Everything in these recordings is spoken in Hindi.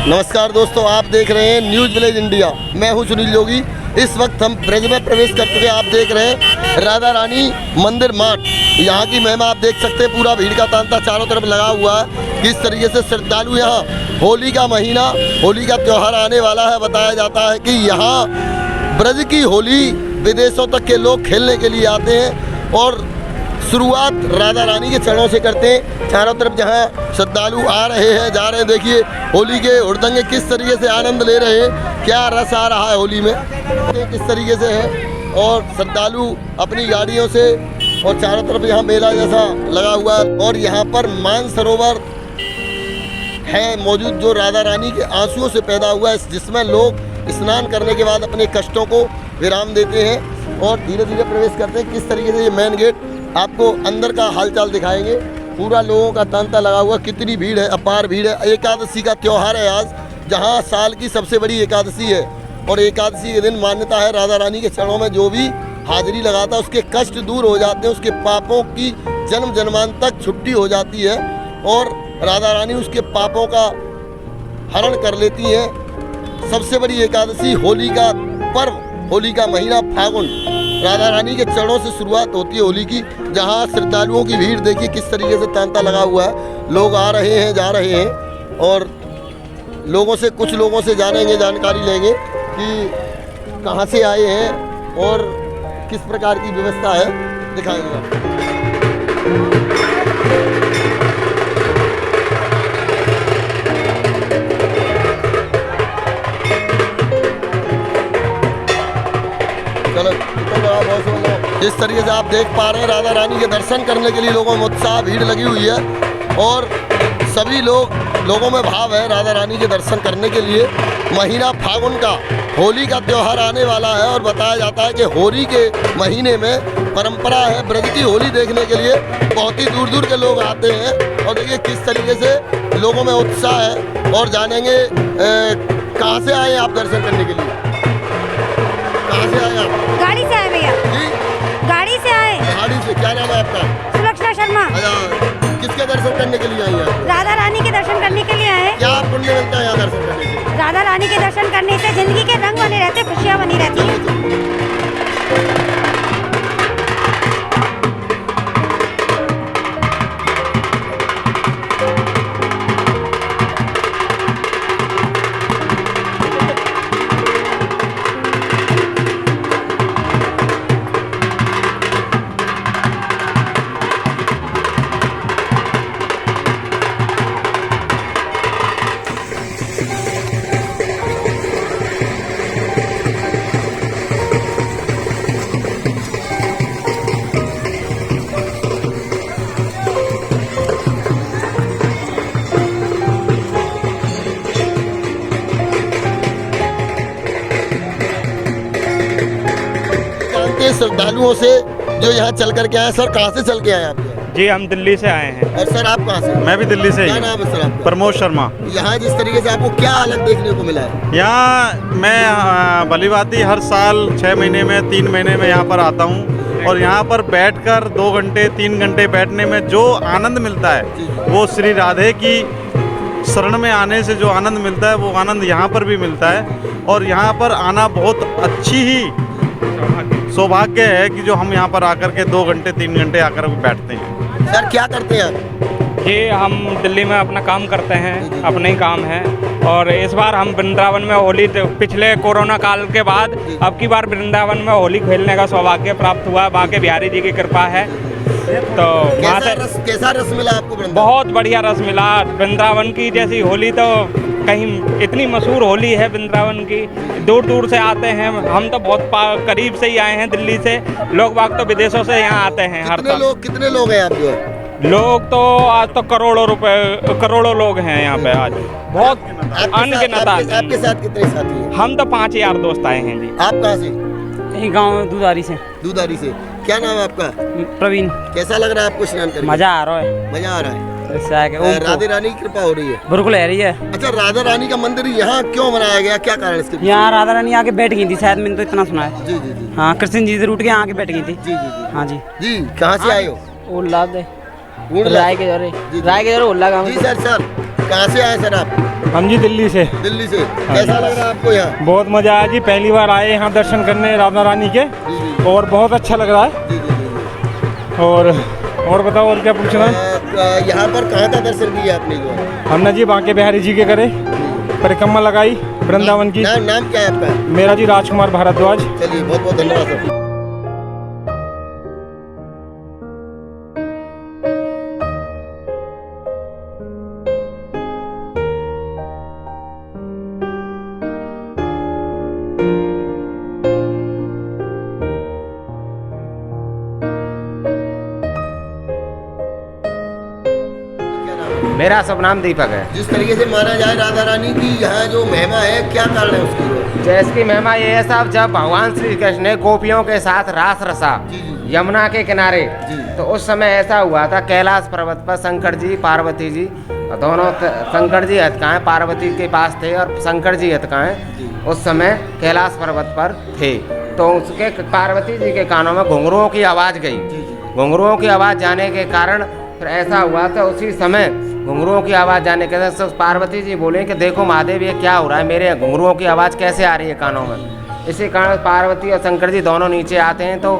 नमस्कार दोस्तों, आप देख रहे हैं न्यूज़ विलेज इंडिया। मैं हूं सुनील जोगी। इस वक्त हम ब्रज में प्रवेश कर चुके हैं। आप देख रहे हैं राधा रानी मंदिर मार्ट। यहाँ की महिमा आप देख सकते हैं। पूरा भीड़ का तांता चारों तरफ लगा हुआ है। किस तरीके से श्रद्धालु यहाँ होली का महीना, होली का त्यौहार आने वाला है। बताया जाता है कि यहाँ ब्रज की होली विदेशों तक के लोग खेलने के लिए आते हैं और शुरुआत राधा रानी के चरणों से करते हैं। चारों तरफ जहां श्रद्धालु आ रहे हैं, जा रहे हैं, देखिए होली के हुड़दंगे किस तरीके से आनंद ले रहे हैं। क्या रस आ रहा है होली में, किस तरीके से है। और श्रद्धालु अपनी गाड़ियों से, और चारों तरफ यहाँ मेला जैसा लगा हुआ है। और यहाँ पर मानसरोवर है मौजूद, जो राधा रानी के आंसुओं से पैदा हुआ है, जिसमें लोग स्नान करने के बाद अपने कष्टों को विराम देते हैं और धीरे धीरे प्रवेश करते हैं। किस तरीके से ये मेन गेट, आपको अंदर का हालचाल दिखाएंगे। पूरा लोगों का तांता लगा हुआ, कितनी भीड़ है, अपार भीड़ है। एकादशी का त्यौहार है आज, जहां साल की सबसे बड़ी एकादशी है। और एकादशी के दिन मान्यता है राधा रानी के चरणों में जो भी हाजिरी लगाता है उसके कष्ट दूर हो जाते हैं, उसके पापों की जन्म जन्मांतर छुट्टी हो जाती है और राधा रानी उसके पापों का हरण कर लेती है। सबसे बड़ी एकादशी होली का पर्व, होली का महीना फागुन, राधा रानी के चरणों से शुरुआत होती है होली की। जहां श्रद्धालुओं की भीड़ देखिए किस तरीके से तांता लगा हुआ है। लोग आ रहे हैं, जा रहे हैं और लोगों से, कुछ लोगों से जानेंगे, जानकारी लेंगे कि कहां से आए हैं और किस प्रकार की व्यवस्था है, दिखाएंगे। जिस तरीके से आप देख पा रहे हैं राधा रानी के दर्शन करने के लिए लोगों में उत्साह, भीड़ लगी हुई है और सभी लोगों में भाव है राधा रानी के दर्शन करने के लिए। महीना फागुन का होली का त्यौहार आने वाला है और बताया जाता है कि होली के महीने में परंपरा है ब्रज की होली देखने के लिए बहुत ही दूर दूर के लोग आते हैं। और देखिए किस तरीके से लोगों में उत्साह है। और जानेंगे कहाँ से आए आप दर्शन करने के लिए, कहाँ से आए आप? गाड़ी से आए भैया। गाड़ी से आए। गाड़ी से। क्या नाम है आपका? सुलक्षणा शर्मा। किसके दर्शन करने के लिए आई हैं? राधा रानी के दर्शन करने के लिए आए। क्या पुण्य मिलता है यहाँ दर्शन करने से? राधा रानी के दर्शन करने से जिंदगी के रंग बने रहते, खुशियाँ बनी रहती हैं। श्रद्धालुओं से जो यहाँ चल कर के आए। सर कहाँ से चल के आए आप? जी हम दिल्ली से आए हैं। और सर आप कहाँ से? मैं भी दिल्ली से ही। क्या नाम है सर आपका? प्रमोद शर्मा। यहाँ जिस तरीके से आपको क्या अलग देखने को मिला है? यहाँ मैं भलीभांति हर साल 6 महीने में 3 महीने में यहाँ पर आता हूँ और यहाँ पर बैठकर 2 घंटे 3 घंटे बैठने में जो आनंद मिलता है वो श्री राधे की शरण में आने से जो आनंद मिलता है वो आनंद यहाँ पर भी मिलता है। और यहाँ पर आना बहुत अच्छी ही सौभाग्य है कि जो हम यहाँ पर आकर के 2 घंटे 3 घंटे आकर बैठते हैं। सर क्या करते हैं आप? जी हम दिल्ली में अपना काम करते हैं, अपने ही काम है। और इस बार हम वृंदावन में होली, पिछले कोरोना काल के बाद अब की बार वृंदावन में होली खेलने का सौभाग्य प्राप्त हुआ। बाके बिहारी जी की कृपा है। तो कैसा रस मिला आपको? बहुत बढ़िया रस मिला। वृंदावन की जैसी होली तो कहीं, इतनी मशहूर होली है वृंदावन की, दूर दूर से आते हैं। हम तो बहुत करीब से ही आए हैं दिल्ली से। लोग बाग तो विदेशों से यहाँ आते हैं हर साल। कितने लोग हैं आप? जो लोग तो आज तो करोड़ों लोग हैं यहाँ पे आज, बहुत अनगिनत। आपके साथ कितने साथी हैं? हम तो 5 यार दोस्त आए हैं जी। आप कहाँ से? यही गाँव दूधारी से। दूधारी से। क्या नाम है आपका? प्रवीण। कैसा लग रहा है आपको स्नान करके? मजा आ रहा है। मजा आ रहा है। राधे रानी की कृपा हो रही है, बिल्कुल है रही है। अच्छा, राधा रानी का मंदिर यहाँ क्यों बनाया गया, क्या कारण इसके? यहाँ राधा रानी आके बैठ गई थी शायद, मैंने तो इतना सुना है। जी जी जी। हाँ, कृष्ण जी से रूट के आके बैठ गई थी। जी जी जी। हाँ जी। जी कहाँ से आए हो? राय के जोरे, उल्ला गाँव। जी सर। कहाँ से आए सर आप? हम जी दिल्ली से। दिल्ली से। कैसा लग रहा है आपको यहाँ? बहुत मज़ा आया जी, पहली बार आए यहाँ दर्शन करने राधा रानी के, और बहुत अच्छा लग रहा है। और बताओ, और क्या पूछना है? यहाँ पर कहाँ का दर्शन किया आपने जो? हमने जी बांके बिहारी जी के करे, परिक्रमा लगाई वृंदावन की। नाम क्या है आपका? मेरा जी राजकुमार भारद्वाज। चलिए, बहुत बहुत धन्यवाद सर। मेरा सब नाम दीपक है। जिस तरीके से माना जाए राधा रानी की यहाँ जो महिमा है, क्या कारण है उसकी? जैसे की महिमा ये है साहब, जब भगवान श्री कृष्ण ने गोपियों के साथ रास रसा यमुना के किनारे, तो उस समय ऐसा हुआ था, कैलाश पर्वत पर शंकर जी पार्वती जी दोनों, शंकर जी हतकाएं पार्वती के पास थे और शंकर जी हतकाएं उस समय कैलाश पर्वत पर थे। तो उसके पार्वती जी के कानों में घुंघरुओं की आवाज़ गई। घुंघरुओं की आवाज़ जाने के कारण फिर ऐसा हुआ था, उसी समय घुंघरुओं की आवाज़ जाने के बाद पार्वती जी बोले कि देखो महादेव, ये क्या हो रहा है, मेरे घुंघरुओं की आवाज़ कैसे आ रही है कानों में। इसी कारण पार्वती और शंकर जी दोनों नीचे आते हैं। तो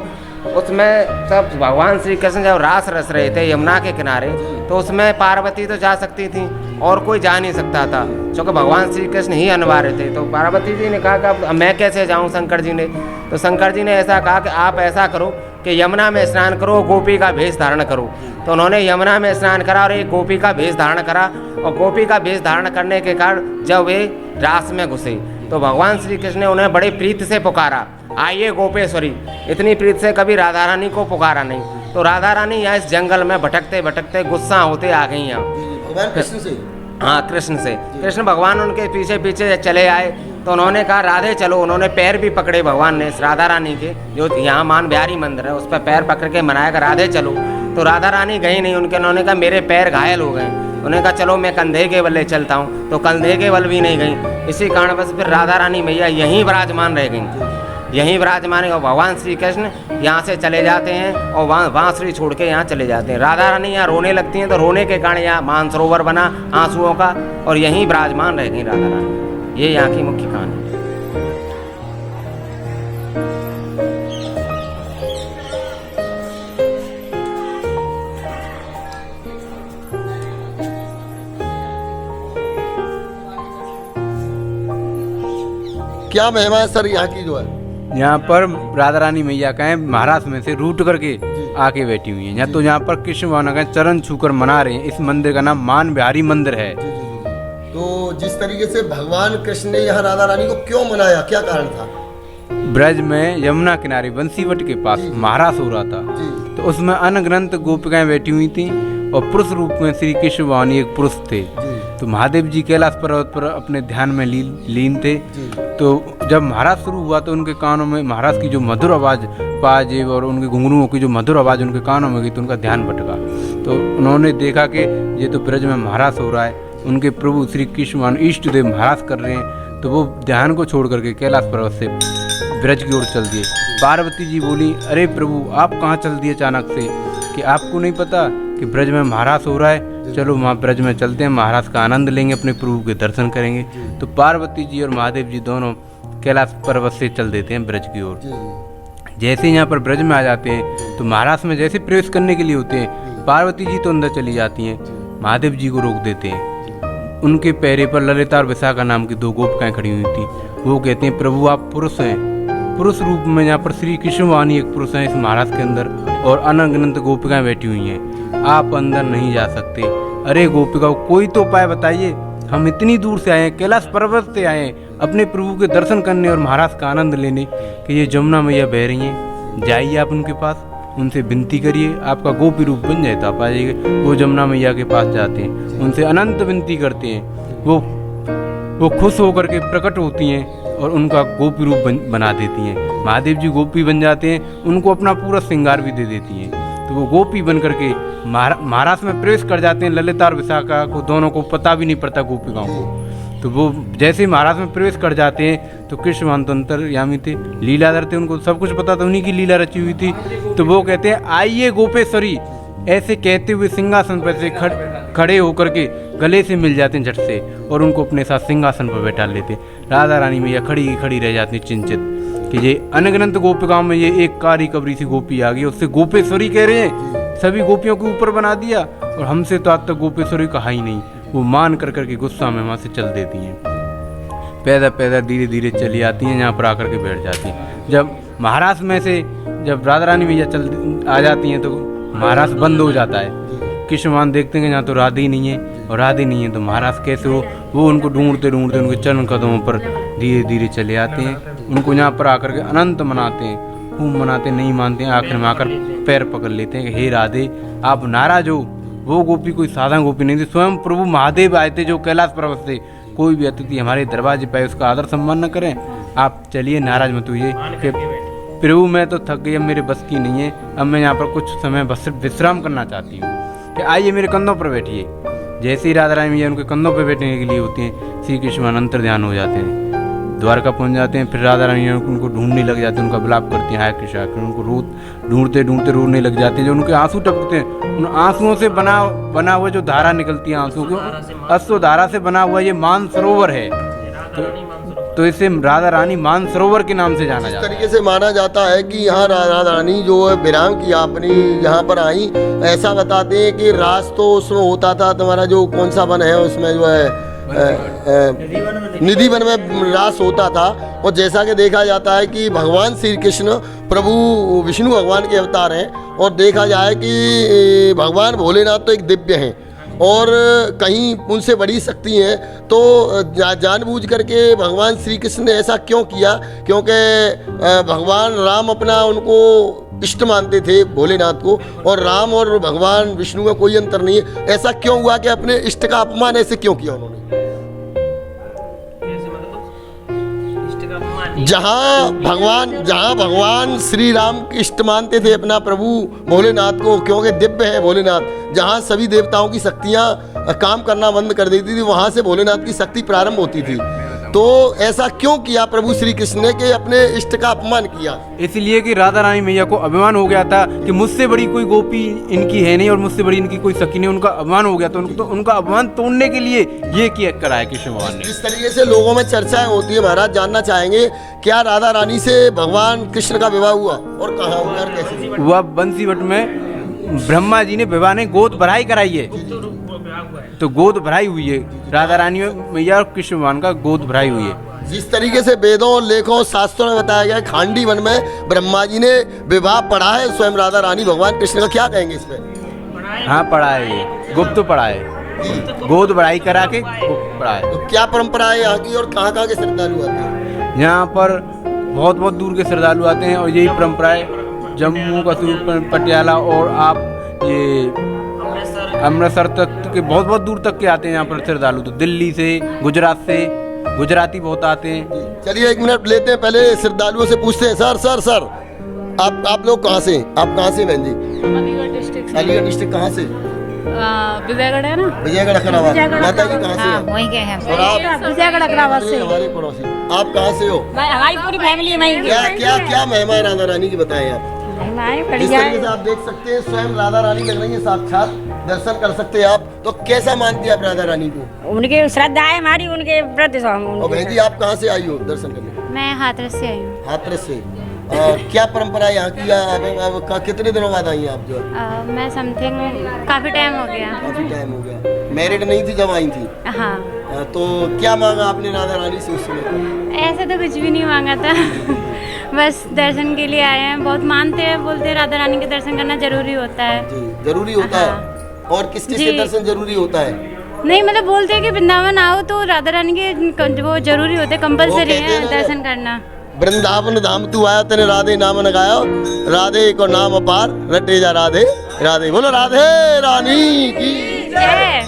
उसमें सब भगवान श्री कृष्ण जब रास रस रहे थे यमुना के किनारे, तो उसमें पार्वती तो जा सकती थी और कोई जा नहीं सकता था, क्योंकि भगवान श्री कृष्ण ही अनिवार्य थे। तो पार्वती जी ने कहा कि अब मैं कैसे जाऊं? शंकर जी ने, तो शंकर जी ने ऐसा कहा कि आप ऐसा करो कि यमुना में स्नान करो, गोपी का भेष धारण करो। तो उन्होंने यमुना में स्नान करा और एक गोपी का भेष धारण करा, और गोपी का भेष धारण करने के कारण जब वे रास में घुसे, तो भगवान श्री कृष्ण ने उन्हें बड़े प्रीत से पुकारा, आइए गोपेश्वरी। इतनी प्रीत से कभी राधा रानी को पुकारा नहीं। तो राधा रानी यहाँ इस जंगल में भटकते भटकते गुस्सा होते आ गई यहाँ भगवान कृष्ण से। हाँ, कृष्ण से। कृष्ण भगवान उनके पीछे पीछे चले आए, तो उन्होंने कहा राधे चलो। उन्होंने पैर भी पकड़े भगवान ने राधा रानी के, जो यहाँ मान बिहारी मंदिर है उस पर पैर पकड़ के मनाया कि राधे चलो। तो राधा रानी गई नहीं उनके, उन्होंने कहा मेरे पैर घायल हो गए। उन्होंने कहा चलो मैं कंधे के बल ले चलता हूँ, तो कंधे के बल भी नहीं गई। इसी कारण बस फिर राधा रानी मैया यहीं विराजमान रह गई, यहीं विराजमान है। और भगवान श्री कृष्ण यहाँ से चले जाते हैं और वहाँ बांसुरी छोड़ के यहाँ चले जाते हैं। राधा रानी यहाँ रोने लगती हैं, तो रोने के कारण यहाँ मानसरोवर बना आंसुओं का, और यहीं विराजमान रह गई राधा रानी। ये यहाँ की मुख्य कहानी है। क्या महिमा है सर यहाँ की जो है? यहाँ पर राधा रानी मैया का महाराष्ट्र में से रूट करके आके बैठी हुई है। यहाँ तो यहाँ पर कृष्ण भगवान का चरण छूकर मना रहे हैं। इस मंदिर का नाम मान बिहारी मंदिर है। तो जिस तरीके से भगवान कृष्ण ने यहाँ राधा रानी को क्यों मनाया, क्या कारण था? ब्रज में यमुना किनारे बंसीवट के पास महारास हो रहा था, तो उसमें अनगिनत गोपिकाएं बैठी हुई थी और पुरुष रूप में श्री कृष्ण भगवान एक पुरुष थे। तो महादेव जी कैलाश पर्वत पर अपने ध्यान में लीन थे। तो जब महाराज शुरू हुआ तो उनके कानों में महाराज की जो मधुर आवाज़ पाजेब और उनके घुंघरुओं की जो मधुर आवाज़ उनके कानों में गई, तो उनका ध्यान भटका। तो उन्होंने देखा कि ये तो ब्रज में महाराज हो रहा है, उनके प्रभु श्री कृष्ण भगवान इष्ट देव महाराज कर रहे हैं। तो वो ध्यान को छोड़ करके कैलाश पर्वत से ब्रज की ओर चल दिए। पार्वती जी बोली, अरे प्रभु आप कहाँ चल दिए अचानक से, कि आपको नहीं पता कि ब्रज में महाराज हो रहा है? चलो वहाँ ब्रज में चलते हैं, महाराज का आनंद लेंगे, अपने प्रभु के दर्शन करेंगे। तो पार्वती जी और महादेव जी दोनों कैलाश पर्वत से चल देते हैं ब्रज की ओर। जैसे यहाँ पर ब्रज में आ जाते हैं तो महाराज में जैसे प्रवेश करने के लिए होते हैं, पार्वती जी तो अंदर चली जाती हैं, महादेव जी को रोक देते हैं। उनके पैरे पर ललिता और विशाखा नाम की दो गोपिकाएं खड़ी हुई थी। वो कहते हैं प्रभु आप पुरुष हैं, पुरुष रूप में यहाँ पर श्री कृष्ण भगवान एक पुरुष हैं इस महाराज के अंदर, और अनगिनत गोपिकाएं बैठी हुई हैं, आप अंदर नहीं जा सकते। अरे गोपिकाओं कोई तो उपाय बताइए, हम इतनी दूर से आए हैं, कैलाश पर्वत से आए हैं अपने प्रभु के दर्शन करने और महाराज का आनंद लेने, कि ये जमुना मैया बह रही हैं। जाइए आप उनके पास, उनसे विनती करिए, आपका गोपी रूप बन जाए तो आप आ जाइए। वो जमुना मैया के पास जाते हैं, उनसे अनंत विनती करते हैं। वो खुश होकर के प्रकट होती हैं और उनका गोपी रूप बना देती हैं। महादेव जी गोपी बन जाते हैं, उनको अपना पूरा श्रृंगार भी दे देती हैं। तो वो गोपी बन करके महाराज में प्रवेश कर जाते हैं। ललिता और विशाखा को दोनों को पता भी नहीं पड़ता गोपिकाओं को। तो वो जैसे ही महाराज में प्रवेश कर जाते हैं तो कृष्ण भगवान तो अंतर्यामी थे, लीलाधर थे, उनको सब कुछ पता था, उन्हीं की लीला रची हुई थी। तो वो कहते हैं आइए गोपेश्वरी, ऐसे कहते हुए सिंहासन पर से खड़े होकर के गले से मिल जाते हैं झट से और उनको अपने साथ सिंहासन पर बैठा लेते। राधा रानी मैया खड़ी खड़ी रह जाती चिंतित कि ये अनगिनत गोपिकाओं में ये एक कारी कबरी सी गोपी आ गई, उससे गोपेश्वरी कह रहे हैं, सभी गोपियों के ऊपर बना दिया और हमसे तो आज तक गोपेश्वरी कहा ही नहीं। वो मान कर करके गुस्सा में वहाँ से चल देती हैं, पैदल पैदल धीरे धीरे चली आती हैं, यहाँ पर आकर के बैठ जाती हैं। जब महाराष्ट्र में से जब राधा रानी मैया चल आ जाती हैं तो महाराष्ट्र बंद हो जाता है। कृष्णवान देखते हैं यहाँ तो राधे ही नहीं है और राधे नहीं है तो महाराष्ट्र कैसे हो। वो उनको ढूंढते ढूंढते उनके चरण कदमों पर धीरे धीरे चले आते हैं, उनको यहाँ पर आकर के अनंत मनाते हैं, खूब मनाते नहीं मानते हैं। आखिर में आकर पैर पकड़ लेते हैं कि हे राधे आप नाराज हो। वो गोपी कोई साधारण गोपी नहीं थी, स्वयं प्रभु महादेव आए थे जो कैलाश पर्वत से। कोई भी अतिथि हमारे दरवाजे पर उसका आदर सम्मान न करें, आप चलिए नाराज मत होइए कि प्रभु मैं तो थक गई, अब मेरे बस की नहीं है, अब मैं यहाँ पर कुछ समय बस सिर्फ विश्राम करना चाहती हूँ कि आइए मेरे कंधों पर बैठिए। जैसे ही राधा रानी मैया उनके कंधों पर बैठने के लिए होती हैं, श्री कृष्ण अंतर ध्यान हो जाते हैं, द्वारका पहुँच जाते हैं। फिर राधा रानी उनको ढूंढने लग जाते हैं, उनका विलाप करती हैं, हाय कृष्ण, उनको ढूंढते ढूंढते रोने लग जाते हैं। जो उनके आंसू टपकते हैं, उन आंसुओं से बना हुआ जो धारा निकलती है आंसू की, अश्रु धारा से बना हुआ ये मानसरोवर है, तो इसे राधा रानी मानसरोवर के नाम से जाना जाता है। इस तरीके से माना जाता है कि यहाँ राधा रानी जो है विराम की अपनी यहाँ पर आई। ऐसा बताते हैं कि रास तो उसमें होता था, तुम्हारा जो कौन सा वन है उसमें जो है निधि वन में रास होता था। और जैसा कि देखा जाता है कि भगवान श्री कृष्ण प्रभु विष्णु भगवान के अवतार हैं और देखा जाए कि भगवान भोलेनाथ तो एक दिव्य हैं और कहीं उनसे बड़ी शक्ति है। तो जानबूझ करके भगवान श्री कृष्ण ने ऐसा क्यों किया? क्योंकि भगवान राम अपना उनको इष्ट मानते थे भोलेनाथ को, और राम और भगवान विष्णु का कोई अंतर नहीं है। ऐसा क्यों हुआ कि अपने इष्ट का अपमान ऐसे क्यों किया उन्होंने? जहाँ भगवान श्री राम इष्ट मानते थे अपना प्रभु भोलेनाथ को, क्योंकि दिव्य है भोलेनाथ, जहाँ सभी देवताओं की शक्तियाँ काम करना बंद कर देती थी वहाँ से भोलेनाथ की शक्ति प्रारंभ होती थी। तो ऐसा क्यों किया प्रभु श्री कृष्ण ने कि अपने इष्ट का अपमान किया? इसलिए कि राधा रानी मैया को अभिमान हो गया था कि मुझसे बड़ी कोई गोपी इनकी है नहीं और मुझसे बड़ी इनकी कोई सखी नहीं। उनका अभिमान हो गया, तो उनका अभिमान तोड़ने के लिए ये किया कराया कृष्ण भगवान ने। इस तरीके से लोगों में चर्चाएं होती है। महाराज जानना चाहेंगे क्या राधा रानी से भगवान कृष्ण का विवाह हुआ और कहाँ हुआ और कैसे हुआ? बंसीवट में ब्रह्मा जी ने विवाह ने गोद भराई कराई है, तो गोद भराई हुई है राधा रानी मैया और कृष्ण भगवान का गोद भराई हुई है। जिस तरीके से वेदों लेखों शास्त्रों में बताया गया है, खांडी वन में ब्रह्मा जी ने विवाह पढ़ा है स्वयं राधा रानी भगवान कृष्ण का, क्या कहेंगे इस पे? हाँ पढ़ा है, ये गुप्त पढ़ा है, गोद भराई करा के पढ़ा है। तो क्या परंपरा है यहाँ की और कहाँ के श्रद्धालु आते हैं? यहाँ पर बहुत बहुत दूर के श्रद्धालु आते हैं और यही परंपरा है। जम्मू कश्मीर पटियाला और आप ये अमृतसर तक के बहुत बहुत दूर तक के आते हैं यहाँ पर श्रद्धालु। तो दिल्ली से, गुजरात से, गुजराती बहुत आते हैं। चलिए 1 मिनट लेते हैं, पहले श्रद्धालुओं से पूछते हैं। सर आप लोग कहाँ से? आप कहाँ से बहन जी? अलीगढ़ डिस्ट्रिक्ट। कहाँ से? विजयगढ़ है ना, विजयगढ़ अखराबाद। माता जी कहाँ से? वहीं के हैं। और आप? विजयगढ़ अखराबाद से। हमारे पड़ोसी। आप कहाँ से हो? हमारी पूरी फैमिली वहीं की। क्या महिमा है राधा रानी की, बताएं आप। जिस तरीके से आप देख सकते हैं स्वयं राधा रानी लग रही है, साक्षात दर्शन कर सकते हैं आप। तो कैसा मानती है आप राधा रानी को? उनकी श्रद्धा है हमारी, उनके प्रति। और बहन जी आप कहाँ से आई हो दर्शन करने? मैं हाथरस से आई हूँ। हाथरस से। क्या परंपरा है यहाँ की? अब कितने दिनों बाद आई हैं आप? जो मैं समथिंग काफी टाइम हो गया। काफी टाइम हो गया। मैरिड नहीं थी जब आई थी? हाँ। तो क्या मांगा आपने राधा रानी से उस समय? ऐसा तो कुछ भी नहीं मांगा था बस दर्शन के लिए आए हैं। बहुत मानते हैं, बोलते हैं राधा रानी के दर्शन करना जरूरी होता है। जी, जरूरी होता है। और किस के दर्शन जरूरी होता है? नहीं मतलब बोलते हैं कि वृंदावन आओ तो राधा रानी के वो जरूरी होते, कंपलसरी है दर्शन करना। वृंदावन धाम तू आया तेने राधे नाम न गाया, राधे को नाम अपार रटे जा राधे राधे। बोलो राधे रानी की जय।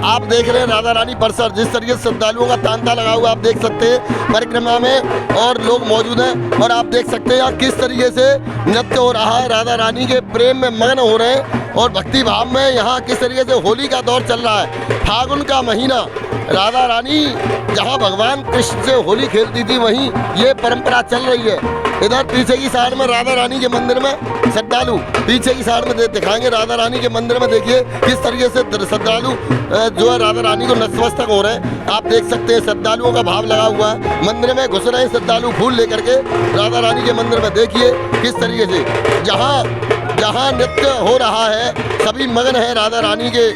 आप देख रहे हैं राधा रानी परिसर। जिस तरीके से श्रद्धालुओं का तांता लगा हुआ आप देख सकते हैं परिक्रमा में, और लोग मौजूद हैं। और आप देख सकते हैं किस तरीके से नृत्य हो रहा है, राधा रानी के प्रेम में मग्न हो रहे हैं और भक्ति भाव में। यहाँ किस तरीके से होली का दौर चल रहा है, फागुन का महीना। राधा रानी जहाँ भगवान कृष्ण से होली खेलती थी वहीं ये परंपरा चल रही है। इधर पीछे की साइड में राधा रानी के मंदिर में श्रद्धालु पीछे की साइड में दिखाएंगे राधा रानी के मंदिर में। देखिए किस तरीके से श्रद्धालु जो है राधा रानी को नतमस्तक हो रहे हैं। आप देख सकते हैं श्रद्धालुओं का भाव लगा हुआ है। मंदिर में घुस रहे हैं श्रद्धालु फूल लेकर के राधा रानी के मंदिर में। देखिए किस तरीके से जहाँ नृत्य हो रहा है, सभी मगन है राधा रानी के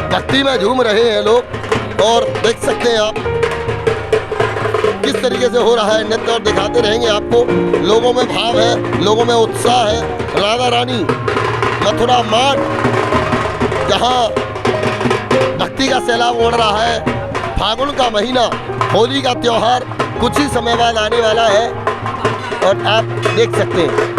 भक्ति में, झूम रहे हैं लोग। और देख सकते हैं आप किस तरीके से हो रहा है नृत्य, और दिखाते रहेंगे आपको। लोगों में भाव है, लोगों में उत्साह है। राधा रानी मथुरा माठ जहाँ भक्ति का सैलाब उड़ रहा है। फागुन का महीना, होली का त्यौहार कुछ ही समय बाद आने वाला है और आप देख सकते हैं